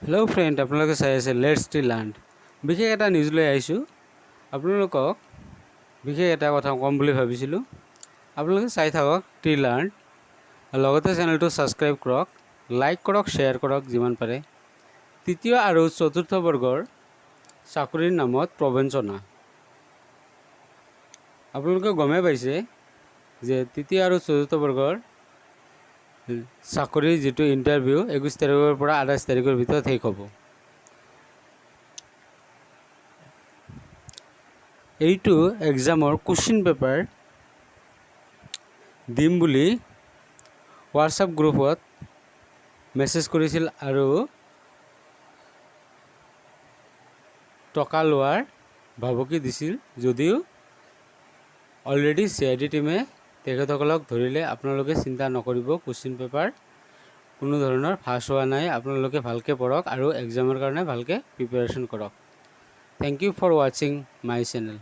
Hello' friend, আপোনালোকে চাই আছে লেটছ টি লাৰ্ণ। বিশেষ এটা নিউজ লৈ আহিছোঁ। আপোনালোকক বিশেষ এটা কথা ক'ম বুলি ভাবিছিলোঁ। আপোনালোকে চাই থাকক টি লাৰ্ণ, লগতে চেনেলটো ছাবস্ক্ৰাইব কৰক, লাইক কৰক, শ্বেয়াৰ কৰক যিমান পাৰে। তৃতীয় আৰু চতুৰ্থ বৰ্গৰ চাকৰিৰ নামত প্ৰবঞ্চনা। আপোনালোকে গমেই পাইছে যে তৃতীয় আৰু চতুৰ্থ বৰ্গৰ চাকৰিৰ যিটো ইণ্টাৰভিউ 21 তাৰিখৰ পৰা 28 তাৰিখৰ ভিতৰত শেষ হ'ব। এইটো এক্সামৰ কুৱেশ্যন পেপাৰ দিম বুলি হোৱাটছআপ গ্ৰুপত মেছেজ কৰিছিল আৰু টকা লোৱাৰ ভাবুকি দিছিল। যদিও অলৰেডি CID টিমে তেখেতসকলক ধৰিলে। আপোনালোকে চিন্তা নকৰিব, কুৱেশ্যন পেপাৰ কোনো ধৰণৰ ফাঁস হোৱা নাই। আপোনালোকে ভালকৈ পঢ়ক আৰু এক্সামৰ কাৰণে ভালকৈ প্ৰিপেৰেশ্যন কৰক। থেংক ইউ ফৰ ৱাচিং মাই চেনেল।